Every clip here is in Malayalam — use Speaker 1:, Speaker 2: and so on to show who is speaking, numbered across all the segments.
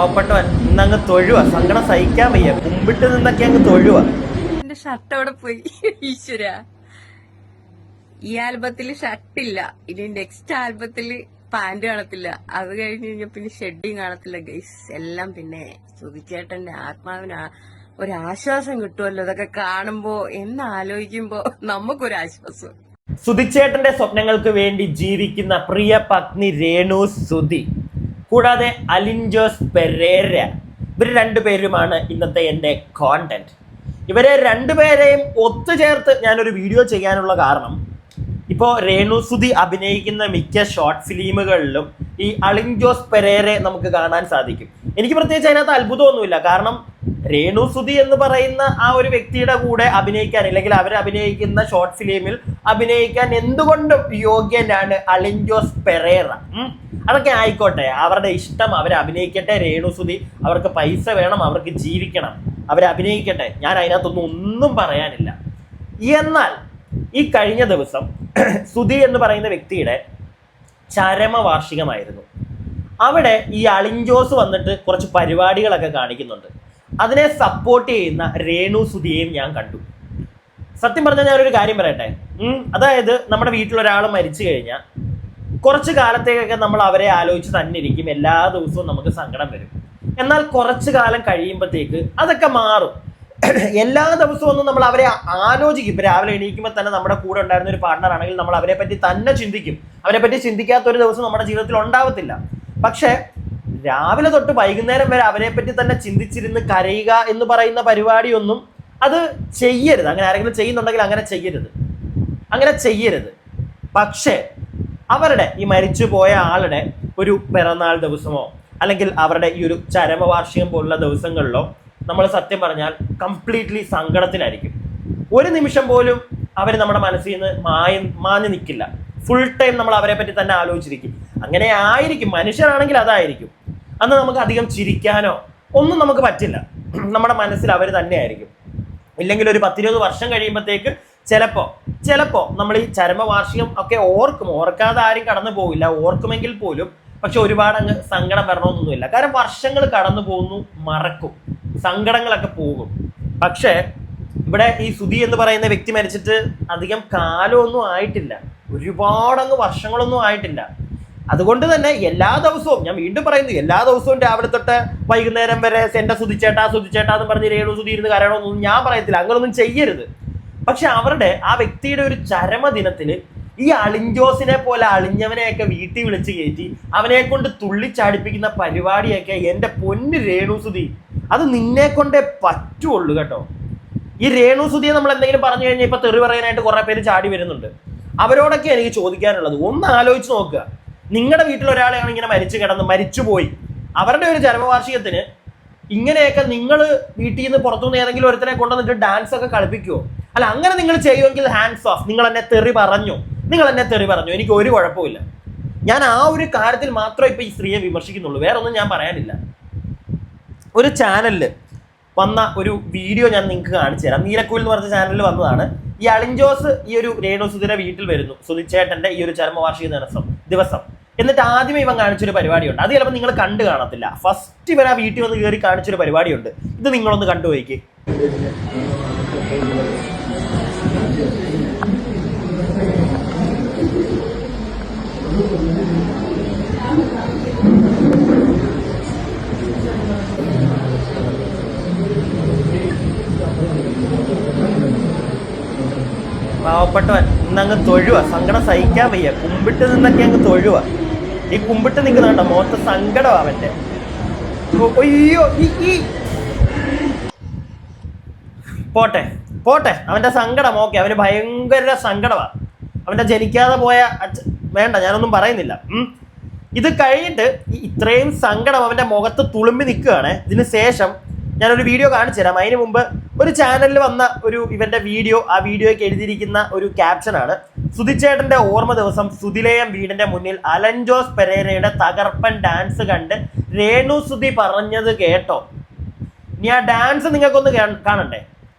Speaker 1: പാവപ്പെട്ടവൻ ഇന്നങ്ങ് തൊഴുക, സങ്കടം സഹിക്കാൻ വയ്യ, കുമ്പിട്ട് നിന്നൊക്കെ അങ്ങ് തൊഴുക.
Speaker 2: എന്റെ ഷർട്ട് അവിടെ പോയി. ഈശ്വര, ഈ ആൽബത്തില് ഷർട്ടില്ല, ഇനി നെക്സ്റ്റ് ആൽബത്തില് പാന്റ് കാണത്തില്ല, അത് കഴിഞ്ഞ് കഴിഞ്ഞാൽ പിന്നെ ഷെഡിങ് കാണത്തില്ല ഗൈസ്. എല്ലാം പിന്നെ സുധിച്ചേട്ടന്റെ ആത്മാവിന് ഒരാശ്വാസം കിട്ടുമല്ലോ ഇതൊക്കെ കാണുമ്പോ എന്നാലോചിക്കുമ്പോ നമുക്കൊരാശ്വാസം.
Speaker 1: സുധിച്ചേട്ടന്റെ സ്വപ്നങ്ങൾക്ക് വേണ്ടി ജീവിക്കുന്ന പ്രിയ പത്നി രേണു സുധി, കൂടാതെ അലിൻ ജോസ് പെരേര, ഇവർ രണ്ടുപേരുമാണ് ഇന്നത്തെ എൻ്റെ കോണ്ടന്റ്. ഇവരെ രണ്ടുപേരെയും ഒത്തുചേർത്ത് ഞാനൊരു വീഡിയോ ചെയ്യാനുള്ള കാരണം, ഇപ്പോൾ രേണു സുധി അഭിനയിക്കുന്ന മിക്ക ഷോർട്ട് ഫിലിമുകളിലും ഈ അലിൻ ജോസ് പെരേരെ നമുക്ക് കാണാൻ സാധിക്കും. എനിക്ക് പ്രത്യേകിച്ച് അതിനകത്ത് അത്ഭുതമൊന്നുമില്ല, കാരണം രേണു സുധി എന്ന് പറയുന്ന ആ ഒരു വ്യക്തിയുടെ കൂടെ അഭിനയിക്കാൻ, അല്ലെങ്കിൽ അവർ അഭിനയിക്കുന്ന ഷോർട്ട് ഫിലിമിൽ അഭിനയിക്കാൻ എന്തുകൊണ്ടും യോഗ്യനാണ് അലിൻ ജോസ് പെരേര. അതൊക്കെ ആയിക്കോട്ടെ, അവരുടെ ഇഷ്ടം, അവർ അഭിനയിക്കട്ടെ. രേണു സുധി, അവർക്ക് പൈസ വേണം, അവർക്ക് ജീവിക്കണം, അവർ അഭിനയിക്കട്ടെ, ഞാൻ അതിനകത്തൊന്നും ഒന്നും പറയാനില്ല. എന്നാൽ ഈ കഴിഞ്ഞ ദിവസം സുധി എന്ന് പറയുന്ന വ്യക്തിയുടെ ചരമവാർഷികമായിരുന്നു. അവിടെ ഈ അലിൻ ജോസ് വന്നിട്ട് കുറച്ച് പരിപാടികളൊക്കെ കാണിക്കുന്നുണ്ട്. അതിനെ സപ്പോർട്ട് ചെയ്യുന്ന രേണു സുധിയെയും ഞാൻ കണ്ടു. സത്യം പറഞ്ഞാൽ ഞാനൊരു കാര്യം പറയട്ടെ, അതായത് നമ്മുടെ വീട്ടിലൊരാൾ മരിച്ചു കഴിഞ്ഞാൽ കുറച്ച് കാലത്തേക്കൊക്കെ നമ്മൾ അവരെ ആലോചിച്ച് തന്നെ ഇരിക്കും, എല്ലാ ദിവസവും നമുക്ക് സങ്കടം വരും. എന്നാൽ കുറച്ച് കാലം കഴിയുമ്പോഴത്തേക്ക് അതൊക്കെ മാറും. എല്ലാ ദിവസവും ഒന്നും നമ്മൾ അവരെ ആലോചിക്കും. ഇപ്പം രാവിലെ എണീക്കുമ്പോൾ തന്നെ നമ്മുടെ കൂടെ ഉണ്ടായിരുന്ന ഒരു പാർട്ണർ ആണെങ്കിൽ നമ്മൾ അവരെ പറ്റി തന്നെ ചിന്തിക്കും. അവരെ പറ്റി ചിന്തിക്കാത്ത ഒരു ദിവസം നമ്മുടെ ജീവിതത്തിൽ ഉണ്ടാവത്തില്ല. പക്ഷേ രാവിലെ തൊട്ട് വൈകുന്നേരം വരെ അവരെ പറ്റി തന്നെ ചിന്തിച്ചിരുന്ന് കരയുക എന്ന് പറയുന്ന പരിപാടിയൊന്നും അത് ചെയ്യരുത്. അങ്ങനെ ആരെങ്കിലും ചെയ്യുന്നുണ്ടെങ്കിൽ അങ്ങനെ ചെയ്യരുത്. പക്ഷേ അവരുടെ ഈ മരിച്ചു പോയ ആളുടെ ഒരു പിറന്നാൾ ദിവസമോ അല്ലെങ്കിൽ അവരുടെ ഈ ഒരു ചരമവാർഷികം പോലുള്ള ദിവസങ്ങളിലോ നമ്മൾ സത്യം പറഞ്ഞാൽ കംപ്ലീറ്റ്ലി സങ്കടത്തിലായിരിക്കും. ഒരു നിമിഷം പോലും അവർ നമ്മുടെ മനസ്സിൽ നിന്ന് മാഞ്ഞു നിൽക്കില്ല. ഫുൾ ടൈം നമ്മൾ അവരെ പറ്റി തന്നെ ആലോചിച്ചിരിക്കും. അങ്ങനെ ആയിരിക്കും, മനുഷ്യരാണെങ്കിൽ അതായിരിക്കും. അന്ന് നമുക്ക് അധികം ചിരിക്കാനോ ഒന്നും നമുക്ക് പറ്റില്ല. നമ്മുടെ മനസ്സിൽ അവർ തന്നെ ആയിരിക്കും. ഇല്ലെങ്കിൽ ഒരു 10-20 വർഷം കഴിയുമ്പോഴത്തേക്ക് ചിലപ്പോ നമ്മൾ ഈ ചരമവാർഷികം ഒക്കെ ഓർക്കാതെ ആരും കടന്നു പോകില്ല, ഓർക്കുമെങ്കിൽ പോലും. പക്ഷെ ഒരുപാട് അങ്ങ് സങ്കടം വരണമെന്നൊന്നുമില്ല, കാരണം വർഷങ്ങൾ കടന്നു പോകുന്നു, മറക്കും, സങ്കടങ്ങളൊക്കെ പോകും. പക്ഷേ ഇവിടെ ഈ സുധി എന്ന് പറയുന്ന വ്യക്തി മരിച്ചിട്ട് അധികം കാലമൊന്നും ആയിട്ടില്ല, ഒരുപാടങ്ങ് വർഷങ്ങളൊന്നും ആയിട്ടില്ല. അതുകൊണ്ട് തന്നെ എല്ലാ ദിവസവും, ഞാൻ വീണ്ടും പറയുന്നു, എല്ലാ ദിവസവും രാവിലെ തൊട്ട് വൈകുന്നേരം വരെ എൻ്റെ സുധിച്ചേട്ടാ എന്ന് പറഞ്ഞ് രേണു സുധി ഇരുന്ന് കരയണമെന്നൊന്നും ഞാൻ പറയത്തില്ല, അങ്ങനൊന്നും ചെയ്യരുത്. പക്ഷെ അവരുടെ ആ വ്യക്തിയുടെ ഒരു ചരമദിനത്തിന് ഈ അലിൻ ജോസിനെ പോലെ അളിഞ്ഞവനെയൊക്കെ വീട്ടിൽ വിളിച്ച് കയറ്റി അവനെ കൊണ്ട് തുള്ളിച്ചാടിപ്പിക്കുന്ന പരിപാടിയൊക്കെ എൻ്റെ പൊന്ന് രേണു സുധി, അത് നിന്നെ കൊണ്ടേ പറ്റുള്ളൂ കേട്ടോ. ഈ രേണു സുധിയെ നമ്മൾ എന്തെങ്കിലും പറഞ്ഞു കഴിഞ്ഞാൽ ഇപ്പൊ തെറി പറയാനായിട്ട് കുറെ പേര് ചാടി വരുന്നുണ്ട്. അവരോടൊക്കെ എനിക്ക് ചോദിക്കാനുള്ളത്, ഒന്ന് ആലോചിച്ച് നോക്കുക. നിങ്ങളുടെ വീട്ടിൽ ഒരാളെയാണ് ഇങ്ങനെ മരിച്ചുപോയി, അവരുടെ ഒരു ചരമവാർഷികത്തിന് ഇങ്ങനെയൊക്കെ നിങ്ങൾ വീട്ടിൽ നിന്ന് പുറത്തുനിന്ന് ഏതെങ്കിലും ഒരുത്തനെ കൊണ്ടുവന്നിട്ട് ഡാൻസ് ഒക്കെ കളിപ്പിക്കുമോ? അല്ല, അങ്ങനെ നിങ്ങൾ ചെയ്യുമെങ്കിൽ ഹാൻഡ്സ് ഓഫ്. നിങ്ങൾ എന്നെ തെറി പറഞ്ഞു, എനിക്ക് ഒരു കുഴപ്പമില്ല. ഞാൻ ആ ഒരു കാര്യത്തിൽ മാത്രമേ ഇപ്പൊ ഈ സ്ത്രീയെ വിമർശിക്കുന്നുള്ളൂ, വേറെ ഒന്നും ഞാൻ പറയാനില്ല. ഒരു ചാനലിൽ വന്ന ഒരു വീഡിയോ ഞാൻ നിങ്ങൾക്ക് കാണിച്ചു തരാം. നീലക്കുയിൽ എന്ന് പറഞ്ഞ ചാനലിൽ വന്നതാണ്. ഈ അലിൻ ജോസ് ഈ ഒരു രേണു സുധിയുടെ വീട്ടിൽ വരുന്നു, സുധിച്ചേട്ടന്റെ ഈ ഒരു ചരമവാർഷിക ദിവസം. എന്നിട്ട് ആദ്യമേ ഇവൻ കാണിച്ചൊരു പരിപാടിയുണ്ട്, അത് ചിലപ്പോൾ നിങ്ങൾ കണ്ടു കാണത്തില്ല. ഫസ്റ്റ് ഇവൻ ആ വീട്ടിൽ വന്ന് കയറി കാണിച്ചൊരു പരിപാടിയുണ്ട്, ഇത് നിങ്ങളൊന്ന് കണ്ടുപോയിക്ക്. പാവപ്പെട്ടവൻ ഇന്നങ്ങ് തൊഴുക, സങ്കടം സഹിക്കാൻ വയ്യ, കുമ്പിട്ട് നിന്നൊക്കെ അങ്ങ് തൊഴുക. ഈ കുമ്പിട്ട് നിൽക്കുന്നുണ്ടോ, മുഖത്ത് സങ്കടമാണ് അവൻ്റെ. അയ്യോ, പോട്ടെ അവൻ്റെ സങ്കടം ഓക്കെ, അവന് ഭയങ്കര സങ്കടമാണ്. അവൻ്റെ ജനിക്കാതെ പോയ വേണ്ട, ഞാനൊന്നും പറയുന്നില്ല. ഇത് കഴിഞ്ഞിട്ട് ഇത്രയും സങ്കടം അവൻ്റെ മുഖത്ത് തുളുമ്പി നിൽക്കുകയാണ്. ഇതിന് ശേഷം ഞാനൊരു വീഡിയോ കാണിച്ചു തരാം. അതിന് മുമ്പ് ഒരു ചാനലിൽ വന്ന ഇവന്റെ വീഡിയോ, ആ വീഡിയോയ്ക്ക് എഴുതിയിരിക്കുന്ന ഒരു ക്യാപ്ഷനാണ്, സുധിച്ചേട്ടന്റെ ഓർമ്മ ദിവസം സുധിലയം വീടിന്റെ മുന്നിൽ അലിൻ ജോസ് പെരേരയുടെ തകർപ്പൻ ഡാൻസ് കണ്ട് രേണു സുധി പറഞ്ഞത് കേട്ടോ. ഇനി ആ ഡാൻസ് നിങ്ങൾക്കൊന്ന് കാണണ്ടേ?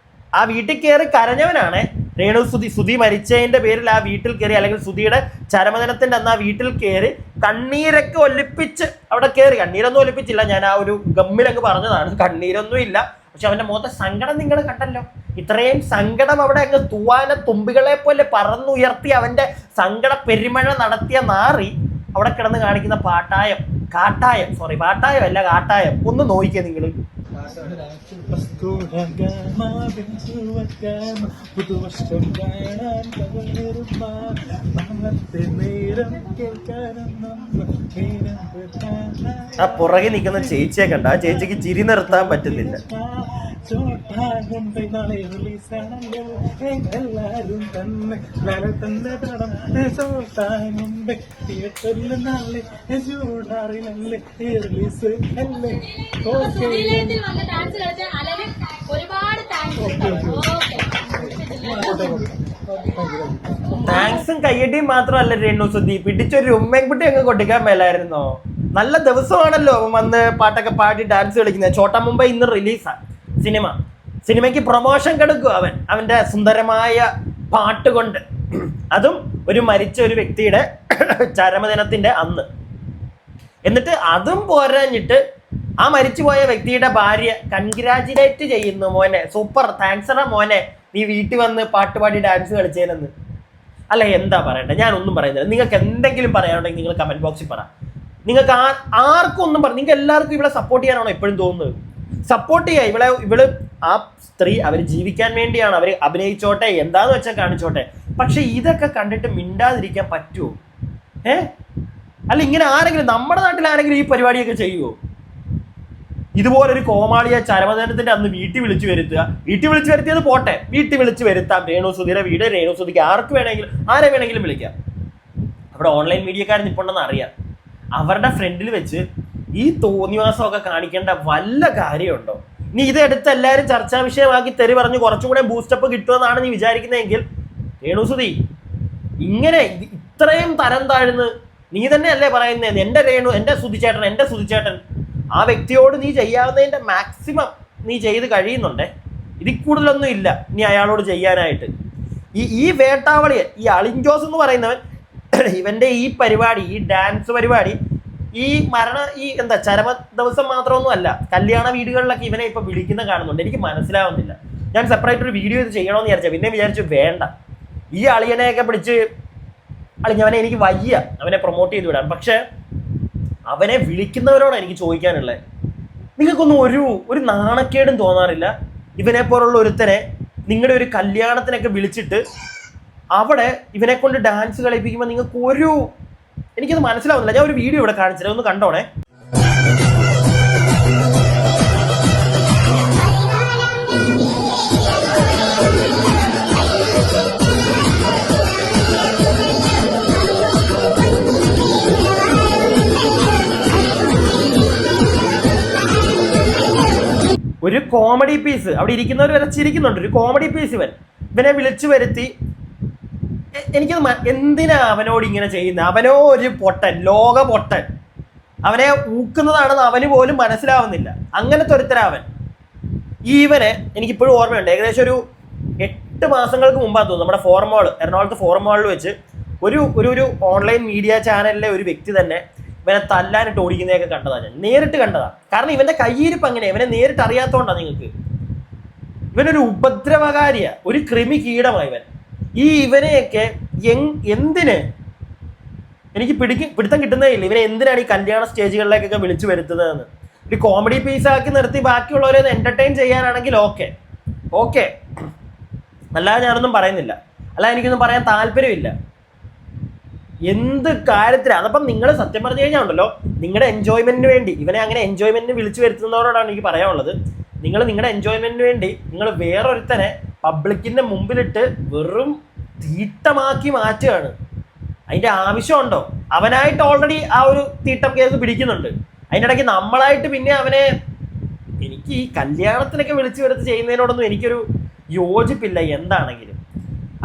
Speaker 1: ആ വീട്ടിൽ കയറി കരഞ്ഞവനാണ്, സുധി മരിച്ചതിന്റെ പേരിൽ ആ വീട്ടിൽ കയറി, അല്ലെങ്കിൽ സുധിയുടെ ചരമദിനത്തിന്റെ അന്ന് ആ വീട്ടിൽ കയറി കണ്ണീരൊക്കെ ഒലിപ്പിച്ച് അവിടെ കയറി. കണ്ണീരൊന്നും ഒലിപ്പിച്ചില്ല, ഞാൻ ആ ഒരു ഗമ്മിലൊക്കെ പറഞ്ഞതാണ്, കണ്ണീരൊന്നും ഇല്ല. പക്ഷെ അവന്റെ മുഖത്തെ സങ്കടം നിങ്ങൾ കണ്ടല്ലോ. ഇത്രയും സങ്കടം അവിടെ അങ്ങ് തൂവാന തുമ്പികളെ പോലെ പറന്നുയർത്തി അവന്റെ സങ്കട പെരുമഴ നടത്തിയ നാറി അവിടെ കിടന്ന് കാണിക്കുന്ന കാട്ടായം അല്ല കാട്ടായം. ഒന്ന് നോക്കിക്കേ നിങ്ങൾ. ആ പുറകെ നിൽക്കുന്ന ചേച്ചിയെ കണ്ട, ആ ചേച്ചിക്ക് ചിരി നിർത്താൻ പറ്റുന്നില്ല. എല്ലാരും തന്നെ താങ്ക്സും കയ്യടിയും മാത്രമല്ല രേണുസുധി, പിടിച്ചൊരു ഉമ്മൻകുട്ടി അങ്ങ് കൊട്ടിക്കാൻ മേലായിരുന്നോ? നല്ല ദിവസമാണല്ലോ അവൻ വന്ന് പാട്ടൊക്കെ പാടി ഡാൻസ് കളിക്കുന്നത്. ചോട്ടാ മുംബൈ ഇന്ന് റിലീസാണ് സിനിമയ്ക്ക് പ്രൊമോഷൻ കൊടുക്കും അവന്റെ സുന്ദരമായ പാട്ട് കൊണ്ട്. അതും ഒരു മരിച്ച ഒരു വ്യക്തിയുടെ ചരമദിനത്തിന്റെ അന്ന്. എന്നിട്ട് അതും പോരാഞ്ഞിട്ട് ആ മരിച്ചുപോയ വ്യക്തിയുടെ ഭാര്യ കൺഗ്രാജുലേറ്റ് ചെയ്യുന്നു, മോനെ സൂപ്പർ താങ്ക്സ് മോനെ, നീ വീട്ടിൽ വന്ന് പാട്ടുപാടി ഡാൻസ് കളിച്ചേനെന്ന്. അല്ല എന്താ പറയണ്ടേ, ഞാനൊന്നും പറയുന്നില്ല. നിങ്ങൾക്ക് എന്തെങ്കിലും പറയാനുണ്ടെങ്കിൽ നിങ്ങൾ കമന്റ് ബോക്സിൽ പറ. നിങ്ങൾക്ക് ആർക്കും ഒന്നും പറ. നിങ്ങൾക്ക് എല്ലാവർക്കും ഇവിടെ സപ്പോർട്ട് ചെയ്യാനാണോ എപ്പോഴും തോന്നുന്നത്? സപ്പോർട്ട് ചെയ്യുക. ഇവള് ആ സ്ത്രീ അവർ ജീവിക്കാൻ വേണ്ടിയാണ്, അവർ അഭിനയിച്ചോട്ടെ, എന്താന്ന് വെച്ചാൽ കാണിച്ചോട്ടെ. പക്ഷെ ഇതൊക്കെ കണ്ടിട്ട് മിണ്ടാതിരിക്കാൻ പറ്റുമോ? അല്ല ഇങ്ങനെ ആരെങ്കിലും നമ്മുടെ നാട്ടിൽ ആരെങ്കിലും ഈ പരിപാടിയൊക്കെ ചെയ്യുമോ? ഇതുപോലൊരു കോമാളിയെ ചരമദിനത്തിന്റെ അന്ന് വീട്ടിൽ വിളിച്ചു വരുത്തിയത് പോട്ടെ, വീട്ടിൽ വിളിച്ചു വരുത്താം. രേണുസുധിയുടെ വീട്, രേണുസുധിക്ക് ആർക്ക് വേണമെങ്കിലും ആരെ വേണമെങ്കിലും വിളിക്കാം. അവിടെ ഓൺലൈൻ മീഡിയക്കാരൻ നിൽപ്പുണ്ടെന്ന് അറിയാം. അവരുടെ ഫ്രണ്ടിൽ വെച്ച് ഈ തോന്നിവാസമൊക്കെ കാണിക്കേണ്ട വല്ല കാര്യമുണ്ടോ? നീ ഇതെടുത്ത് എല്ലാവരും ചർച്ചാ വിഷയമാക്കി തെറി പറഞ്ഞ് കുറച്ചുകൂടെ ബൂസ്റ്റപ്പ് കിട്ടുമെന്നാണ് നീ വിചാരിക്കുന്നതെങ്കിൽ രേണുസുധി ഇങ്ങനെ ഇത്രയും തരം താഴ്ന്ന് നീ തന്നെയല്ലേ പറയുന്നത്? എൻ്റെ സുധിച്ചേട്ടൻ ആ വ്യക്തിയോട് നീ ചെയ്യാവുന്നതിന്റെ മാക്സിമം നീ ചെയ്ത് കഴിയുന്നുണ്ടേ. ഇതിൽ കൂടുതലൊന്നും ഇല്ല നീ അയാളോട് ചെയ്യാനായിട്ട്. ഈ വേട്ടാവളിയെ, ഈ അളിഞ്ചോസ് എന്ന് പറയുന്നവൻ, ഇവന്റെ ഈ പരിപാടി, ഈ ഡാൻസ് പരിപാടി, ഈ ചരമ ദിവസം മാത്രമൊന്നും അല്ല, കല്യാണ വീടുകളിലൊക്കെ ഇവനെ ഇപ്പൊ വിളിക്കുന്ന കാണുന്നുണ്ട്. എനിക്ക് മനസ്സിലാവുന്നില്ല. ഞാൻ സെപ്പറേറ്റ് ഒരു വീഡിയോ ഇത് ചെയ്യണമെന്ന് വിചാരിച്ചു, പിന്നെ വിചാരിച്ചു വേണ്ട. ഈ അളിയനെയൊക്കെ പിടിച്ച് അളിഞ്ഞവനെ എനിക്ക് വയ്യ അവനെ പ്രൊമോട്ട് ചെയ്ത് വിടാൻ. പക്ഷെ അവനെ വിളിക്കുന്നവരോടാണ് എനിക്ക് ചോദിക്കാനുള്ളത്, നിങ്ങൾക്കൊന്നും ഒരു നാണക്കേടും തോന്നാറില്ല? ഇവനെ പോലുള്ള ഒരുത്തനെ നിങ്ങളുടെ ഒരു കല്യാണത്തിനൊക്കെ വിളിച്ചിട്ട് അവിടെ ഇവനെ കൊണ്ട് ഡാൻസ് കളിപ്പിക്കുമ്പോൾ നിങ്ങൾക്ക് എനിക്കത് മനസ്സിലാവുന്നില്ല. ഞാൻ ഒരു വീഡിയോ ഇവിടെ കാണിച്ചില്ല, ഒന്ന് കണ്ടോണേ. ഒരു കോമഡി പീസ് അവിടെ ഇരിക്കുന്നവർ വരച്ചിരിക്കുന്നുണ്ട്. ഒരു കോമഡി പീസ് ഇവനെ വിളിച്ചു വരുത്തി. എനിക്കത് എന്തിനാ അവനോട് ഇങ്ങനെ ചെയ്യുന്നത്? അവനോ ഒരു പൊട്ടൻ, ലോക പൊട്ടൻ. അവനെ ഊക്കുന്നതാണെന്ന് അവന് പോലും മനസ്സിലാവുന്നില്ല. അങ്ങനത്തെ ഒരുത്തരവൻ. ഇവനെ എനിക്കിപ്പോഴും ഓർമ്മയുണ്ട്. ഏകദേശം ഒരു 8 മാസങ്ങൾക്ക് മുമ്പാന്ന് തോന്നുന്നു, നമ്മുടെ എറണാകുളത്ത് ഫോർമോളിൽ വെച്ച് ഒരു ഓൺലൈൻ മീഡിയ ചാനലിലെ ഒരു വ്യക്തി തന്നെ ഇവനെ തല്ലാനിട്ട് ഓടിക്കുന്നതൊക്കെ കണ്ടതാണ്. ഞാൻ നേരിട്ട് കണ്ടതാണ്. കാരണം ഇവന്റെ കയ്യിരിപ്പ് അങ്ങനെ, ഇവനെ നേരിട്ട് അറിയാത്തോണ്ടാണ്. നിങ്ങൾക്ക് ഇവനൊരു ഉപദ്രവകാരിയ, ഒരു കൃമി കീടമാണ് ഇവൻ. ഇവനെയൊക്കെ എന്തിന് എനിക്ക് പിടുത്തം കിട്ടുന്നേ ഇല്ല. ഇവനെ എന്തിനാണ് ഈ കല്യാണ സ്റ്റേജുകളിലേക്കൊക്കെ വിളിച്ചു വരുത്തുന്നതെന്ന്. ഒരു കോമഡി പീസാക്കി നിർത്തി ബാക്കിയുള്ളവരെ ഒന്ന് എന്റർടൈൻ ചെയ്യാനാണെങ്കിൽ ഓക്കെ, അല്ലാതെ ഞാനൊന്നും പറയുന്നില്ല. അല്ലാതെ എനിക്കൊന്നും പറയാൻ താല്പര്യമില്ല. എന്ത് കാര്യത്തിലാണ് അതപ്പം? നിങ്ങൾ സത്യം പറഞ്ഞു കഴിഞ്ഞാൽ ഉണ്ടല്ലോ, നിങ്ങളുടെ എൻജോയ്മെന്റിന് വേണ്ടി ഇവനെ അങ്ങനെ എൻജോയ്മെന്റിന് വിളിച്ചു വരുത്തുന്നവരോടാണ് എനിക്ക് പറയാനുള്ളത്. നിങ്ങളുടെ എൻജോയ്മെന്റിന് വേണ്ടി നിങ്ങൾ വേറൊരുത്തനെ പബ്ലിക്കിന്റെ മുമ്പിലിട്ട് വെറും തീട്ടമാക്കി മാറ്റുകയാണ്. അതിന്റെ ആവശ്യമുണ്ടോ? അവനായിട്ട് ഓൾറെഡി ആ ഒരു തീട്ടം കേസ് പിടിക്കുന്നുണ്ട്. അതിൻ്റെ ഇടയ്ക്ക് നമ്മളായിട്ട് പിന്നെ അവനെ, എനിക്ക് ഈ കല്യാണത്തിനൊക്കെ വിളിച്ചു വരുത്തി ചെയ്യുന്നതിനോടൊന്നും എനിക്കൊരു യോജിപ്പില്ല. എന്താണെങ്കിലും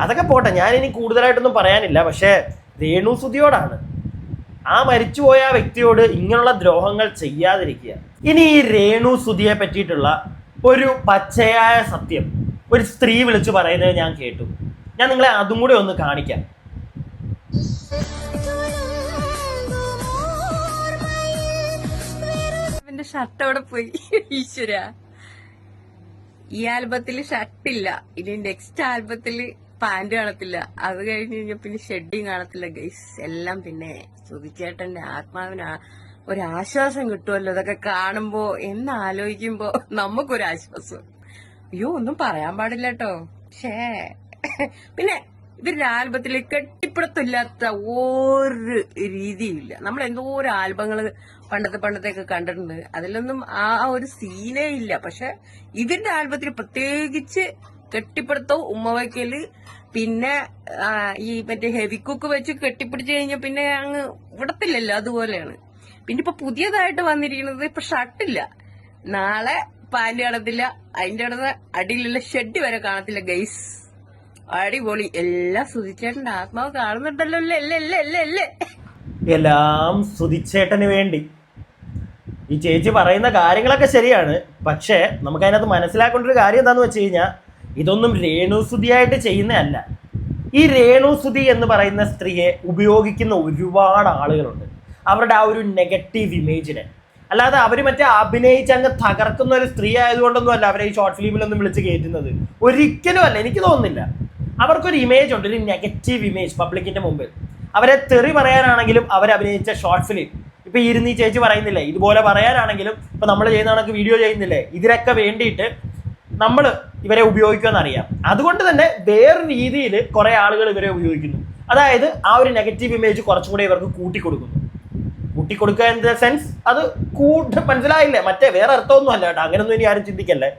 Speaker 1: അതൊക്കെ പോട്ടെ, ഞാനിനി കൂടുതലായിട്ടൊന്നും പറയാനില്ല. പക്ഷേ രേണുസുധിയോടാണ്, ആ മരിച്ചുപോയ ആ വ്യക്തിയോട് ഇങ്ങനെയുള്ള ദ്രോഹങ്ങൾ ചെയ്യാതിരിക്കുക. ഇനി ഈ രേണുസുധിയെ പറ്റിയിട്ടുള്ള ഒരു പച്ചയായ സത്യം ഒരു സ്ത്രീ വിളിച്ചു പറയുന്നത് ഞാൻ കേട്ടു. ഞാൻ നിങ്ങളെ അതും കൂടെ ഒന്ന് കാണിക്കാം.
Speaker 2: ഇവന്റെ ഷർട്ട് അവിടെ പോയി. ഈശ്വര, ഈ ആൽബത്തിൽ ഷർട്ടില്ല, ഇനി നെക്സ്റ്റ് ആൽബത്തില് പാന്റ് കാണത്തില്ല, അത് കഴിഞ്ഞ് കഴിഞ്ഞാൽ പിന്നെ ഷെഡിങ് കാണത്തില്ല ഗൈസ്. എല്ലാം പിന്നെ സുധിച്ചേട്ടന്റെ ആത്മാവിന് ഒരാശ്വാസം കിട്ടുമല്ലോ ഇതൊക്കെ കാണുമ്പോ എന്നാലോചിക്കുമ്പോ നമുക്കൊരാശ്വാസം. അയ്യോ, ഒന്നും പറയാൻ പാടില്ല കേട്ടോ. ഷേ, പിന്നെ ഇവരുടെ ആൽബത്തിൽ കെട്ടിപ്പിടുത്തില്ലാത്ത ഒരു രീതിയില്ല. നമ്മൾ എന്തോരോ ആൽബങ്ങള് പണ്ടത്തെയൊക്കെ കണ്ടിട്ടുണ്ട്, അതിലൊന്നും ആ ഒരു സീനേ ഇല്ല. പക്ഷെ ഇവരുടെ ആൽബത്തിൽ പ്രത്യേകിച്ച് കെട്ടിപ്പിടുത്തവും ഉമ്മവയ്ക്കല്, പിന്നെ ഈ മറ്റേ ഹെവി കുക്ക് വെച്ച് കെട്ടിപ്പിടിച്ചു കഴിഞ്ഞാൽ പിന്നെ അങ്ങ് വിടത്തില്ലല്ലോ, അതുപോലെയാണ്. പിന്നെ ഇപ്പൊ പുതിയതായിട്ട് വന്നിരിക്കുന്നത് ഇപ്പൊ ഷർട്ടില്ല, നാളെ പാന്റ് കാണത്തില്ല, അതിന്റെ അടുത്ത് അടിയിലുള്ള ഷെഡ് വരെ കാണത്തില്ല ഗൈസ്. അടിപൊളി. എല്ലാം സുധിച്ചേട്ടന്റെ ആത്മാവ് കാണുന്നുണ്ടല്ലോ. അല്ലേ
Speaker 1: എല്ലാം സുധിച്ചേട്ടന് വേണ്ടി. ഈ ചേച്ചി പറയുന്ന കാര്യങ്ങളൊക്കെ ശരിയാണ്, പക്ഷേ നമുക്ക് അതിനകത്ത് മനസ്സിലാക്കേണ്ട ഒരു കാര്യം എന്താന്ന് വെച്ച് കഴിഞ്ഞാൽ ഇതൊന്നും രേണുസുതിയായിട്ട് ചെയ്യുന്നതല്ല. ഈ രേണുസുതി എന്ന് പറയുന്ന സ്ത്രീയെ ഉപയോഗിക്കുന്ന ഒരുപാട് ആളുകളുണ്ട്, അവരുടെ ആ ഒരു നെഗറ്റീവ് ഇമേജിനെ. അല്ലാതെ അവർ മറ്റേ അഭിനയിച്ച് അങ്ങ് തകർക്കുന്ന ഒരു സ്ത്രീ ആയതുകൊണ്ടൊന്നും അല്ല അവരെ ഈ ഷോർട്ട് ഫിലിമിലൊന്നും വിളിച്ച് കയറ്റുന്നത്, ഒരിക്കലും അല്ല. എനിക്ക് തോന്നുന്നില്ല. അവർക്കൊരു ഇമേജ് ഉണ്ട്, ഒരു നെഗറ്റീവ് ഇമേജ് പബ്ലിക്കിന്റെ മുമ്പിൽ. അവരെ തെറി പറയാനാണെങ്കിലും അവരഭിനയിച്ച ഷോർട്ട് ഫിലിം ഇപ്പൊ ഇരുന്ന് ഈ ചേച്ചി പറയുന്നില്ലേ, ഇതുപോലെ പറയാനാണെങ്കിലും ഇപ്പൊ നമ്മൾ ചെയ്യുന്ന കണക്ക് വീഡിയോ ചെയ്യുന്നില്ലേ, ഇതിനൊക്കെ വേണ്ടിയിട്ട് നമ്മൾ ഇവരെ ഉപയോഗിക്കുമെന്ന് അറിയാം. അതുകൊണ്ട് തന്നെ വേറെ രീതിയിൽ കുറെ ആളുകൾ ഇവരെ ഉപയോഗിക്കുന്നു. അതായത് ആ ഒരു നെഗറ്റീവ് ഇമേജ് കുറച്ചും കൂടെ ഇവർക്ക് കൂട്ടിക്കൊടുക്കുന്നു. കൂട്ടിക്കൊടുക്കുക ഇൻ ദ സെൻസ് അത് മനസ്സിലായില്ലേ, മറ്റേ വേറെ അർത്ഥമൊന്നും അല്ല കേട്ടോ, അങ്ങനെയൊന്നും ഇനി ആരും ചിന്തിക്കല്ലേ.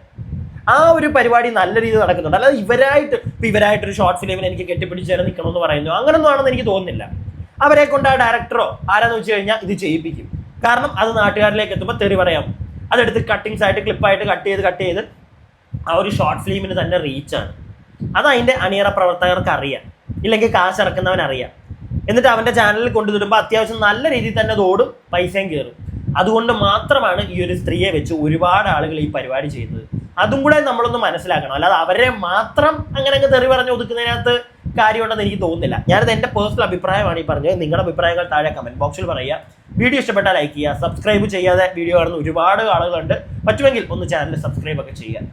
Speaker 1: ആ ഒരു പരിപാടി നല്ല രീതിയിൽ നടക്കുന്നുണ്ട്. അല്ലാതെ ഇവരായിട്ടൊരു ഷോർട്ട് ഫിലിമിന് എനിക്ക് കെട്ടിപ്പിടിച്ചേരം നിൽക്കണമെന്ന് പറയുന്നു, അങ്ങനൊന്നും ആണെന്ന് എനിക്ക് തോന്നുന്നില്ല. അവരെ കൊണ്ട് ആ ഡയറക്ടറോ ആരാന്ന് വെച്ച് കഴിഞ്ഞാൽ ഇത് ചെയ്യിപ്പിക്കും. കാരണം അത് നാട്ടുകാരിലേക്ക് എത്തുമ്പോൾ തെറി പറയാം, അതെടുത്ത് കട്ടിങ്സ് ആയിട്ട് ക്ലിപ്പായിട്ട് കട്ട് ചെയ്ത് ആ ഒരു ഷോർട്ട് ഫിലിമിന് തന്നെ റീച്ചാണ്. അത് അതിൻ്റെ അണിയറ പ്രവർത്തകർക്ക് അറിയാം, ഇല്ലെങ്കിൽ കാശ് ഇറക്കുന്നവൻ അറിയാം. എന്നിട്ട് അവൻ്റെ ചാനലിൽ കൊണ്ടുവരുമ്പോൾ അത്യാവശ്യം നല്ല രീതിയിൽ തന്നെ അത് ഓടും, പൈസയും കയറും. അതുകൊണ്ട് മാത്രമാണ് ഈ ഒരു സ്ത്രീയെ വെച്ച് ഒരുപാട് ആളുകൾ ഈ പരിപാടി ചെയ്യുന്നത്. അതും കൂടെ നമ്മളൊന്ന് മനസ്സിലാക്കണം. അല്ലാതെ അവരെ മാത്രം അങ്ങനെ തെറി പറഞ്ഞ് ഒതുക്കുന്നതിനകത്ത് കാര്യമുണ്ടെന്ന് എനിക്ക് തോന്നുന്നില്ല. ഞാനത് എൻ്റെ പേഴ്സണൽ അഭിപ്രായമാണ് ഈ പറഞ്ഞത്. നിങ്ങളുടെ അഭിപ്രായങ്ങൾ താഴെ കമന്റ് ബോക്സിൽ പറയുക. വീഡിയോ ഇഷ്ടപ്പെട്ടാൽ ലൈക്ക് ചെയ്യുക. സബ്സ്ക്രൈബ് ചെയ്യാതെ വീഡിയോ കാണുന്ന ഒരുപാട് ആളുകളുണ്ട്, പറ്റുമെങ്കിൽ ഒന്ന് ചാനൽ സബ്സ്ക്രൈബ് ഒക്കെ ചെയ്യുക.